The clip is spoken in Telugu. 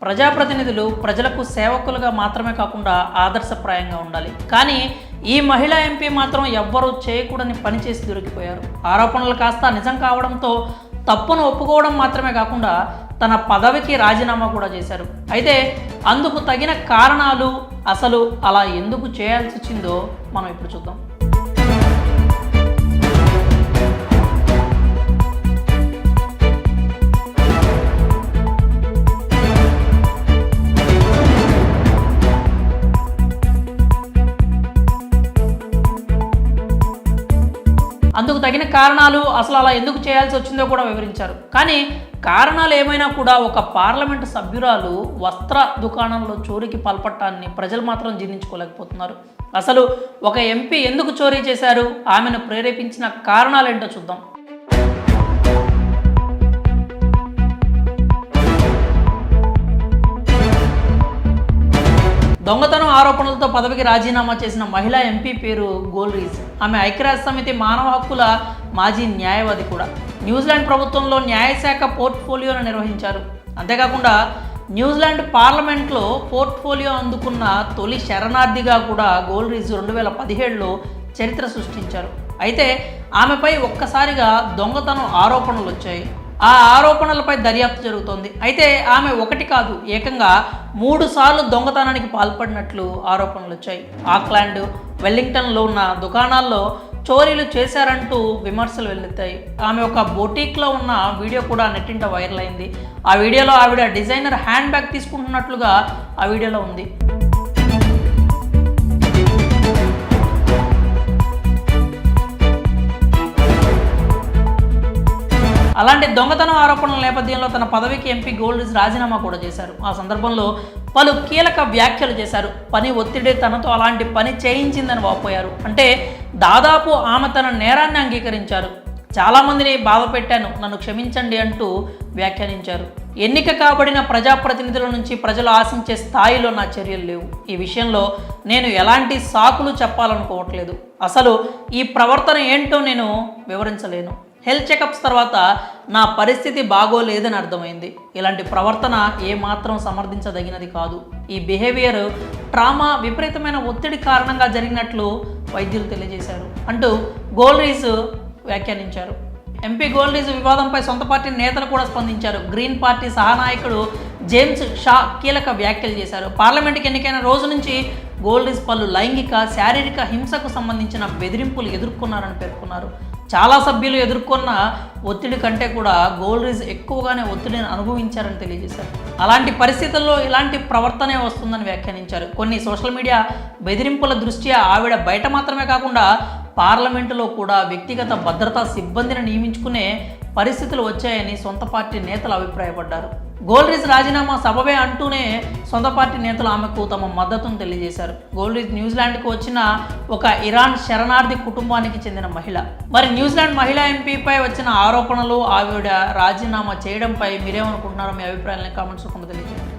ప్రజాప్రతినిధులు ప్రజలకు సేవకులుగా మాత్రమే కాకుండా ఆదర్శప్రాయంగా ఉండాలి. కానీ ఈ మహిళా ఎంపీ మాత్రం ఎవ్వరూ చేయకూడని పని చేసి దొరికిపోయారు. ఆరోపణలు కాస్త నిజం కావడంతో తప్పును ఒప్పుకోవడం మాత్రమే కాకుండా తన పదవికి రాజీనామా కూడా చేశారు. అయితే అందుకు తగిన కారణాలు, అసలు అలా ఎందుకు చేయాల్సి వచ్చిందో మనం ఇప్పుడు చూద్దాం. అందుకు తగిన కారణాలు, అసలు అలా ఎందుకు చేయాల్సి వచ్చిందో కూడా వివరించారు. కానీ కారణాలు ఏమైనా కూడా ఒక పార్లమెంటు సభ్యురాలు వస్త్ర దుకాణంలో చోరీకి పాల్పడటాన్ని ప్రజలు మాత్రం జీర్ణించుకోలేకపోతున్నారు. అసలు ఒక ఎంపీ ఎందుకు చోరీ చేశారు, ఆమెను ప్రేరేపించిన కారణాలేంటో చూద్దాం. దొంగతనం ఆరోపణలతో పదవికి రాజీనామా చేసిన మహిళా ఎంపీ పేరు గోల్రీజ్. ఆమె ఐక్యరాజ్యసమితి మానవ హక్కుల మాజీ న్యాయవాది కూడా. న్యూజిలాండ్ ప్రభుత్వంలో న్యాయశాఖ పోర్ట్ఫోలియోను నిర్వహించారు. అంతేకాకుండా న్యూజిలాండ్ పార్లమెంట్లో పోర్ట్ఫోలియో అందుకున్న తొలి శరణార్థిగా కూడా గోల్రీజ్ 2017లో చరిత్ర సృష్టించారు. అయితే ఆమెపై ఒక్కసారిగా దొంగతనం ఆరోపణలు వచ్చాయి. ఆ ఆరోపణలపై దర్యాప్తు జరుగుతోంది. అయితే ఆమె ఒకటి కాదు, ఏకంగా 3 సార్లు దొంగతనానికి పాల్పడినట్లు ఆరోపణలు వచ్చాయి. ఆక్లాండ్, వెల్లింగ్టన్లో ఉన్న దుకాణాల్లో చోరీలు చేశారంటూ విమర్శలు వెల్లుతాయి. ఆమె ఒక బొటీక్లో ఉన్న వీడియో కూడా నెట్టింట వైరల్ అయింది. ఆ వీడియోలో ఆవిడ డిజైనర్ హ్యాండ్ బ్యాగ్ తీసుకుంటున్నట్లుగా ఆ వీడియోలో ఉంది. అలాంటి దొంగతనం ఆరోపణల నేపథ్యంలో తన పదవికి ఎంపీ గోల్రీజ్ రాజీనామా కూడా చేశారు. ఆ సందర్భంలో పలు కీలక వ్యాఖ్యలు చేశారు. పని ఒత్తిడి తనతో అలాంటి పని చేయించిందని వాపోయారు. అంటే దాదాపు ఆమె తన నేరాన్ని అంగీకరించారు. చాలామందిని బాధ పెట్టాను, నన్ను క్షమించండి అంటూ వ్యాఖ్యానించారు. ఎన్నిక కాబడిన ప్రజాప్రతినిధుల నుంచి ప్రజలు ఆశించే స్థాయిలో నా చర్యలు లేవు. ఈ విషయంలో నేను ఎలాంటి సాకులు చెప్పాలనుకోవట్లేదు. అసలు ఈ ప్రవర్తన ఏంటో నేను వివరించలేను. హెల్త్ చెకప్స్ తర్వాత నా పరిస్థితి బాగోలేదని అర్థమైంది. ఇలాంటి ప్రవర్తన ఏమాత్రం సమర్థించదగినది కాదు. ఈ బిహేవియర్ ట్రామా, విపరీతమైన ఒత్తిడి కారణంగా జరిగినట్లు వైద్యులు తెలియజేశారు అంటూ గోల్రీజ్ వ్యాఖ్యానించారు. ఎంపీ గోల్రీజ్ వివాదంపై సొంత పార్టీ నేతలు కూడా స్పందించారు. గ్రీన్ పార్టీ సహానాయకుడు జేమ్స్ షా కీలక వ్యాఖ్యలు చేశారు. పార్లమెంటుకి ఎన్నికైన రోజు నుంచి గోల్రీజ్ పలు లైంగిక, శారీరక హింసకు సంబంధించిన బెదిరింపులు ఎదుర్కొన్నారని పేర్కొన్నారు. చాలా సభ్యులు ఎదుర్కొన్న ఒత్తిడి కంటే కూడా గోల్రీజ్ ఎక్కువగానే ఒత్తిడిని అనుభవించారని తెలియజేశారు. అలాంటి పరిస్థితుల్లో ఇలాంటి ప్రవర్తనే వస్తుందని వ్యాఖ్యానించారు. కొన్ని సోషల్ మీడియా బెదిరింపుల దృష్ట్యా ఆవిడ బయట మాత్రమే కాకుండా పార్లమెంటులో కూడా వ్యక్తిగత భద్రతా సిబ్బందిని నియమించుకునే పరిస్థితులు వచ్చాయని సొంత పార్టీ నేతలు అభిప్రాయపడ్డారు. గోల్రీజ్ రాజీనామా సబబే అంటూనే సొంత పార్టీ నేతలు ఆమెకు తమ మద్దతును తెలియజేశారు. గోల్రీజ్ న్యూజిలాండ్కు వచ్చిన ఒక ఇరాన్ శరణార్థి కుటుంబానికి చెందిన మహిళ. మరి న్యూజిలాండ్ మహిళా ఎంపీపై వచ్చిన ఆరోపణలు, ఆవిడ రాజీనామా చేయడంపై మీరేమనుకుంటున్నారో మీ అభిప్రాయాలను కామెంట్స్ రూపంలో తెలియజేయండి.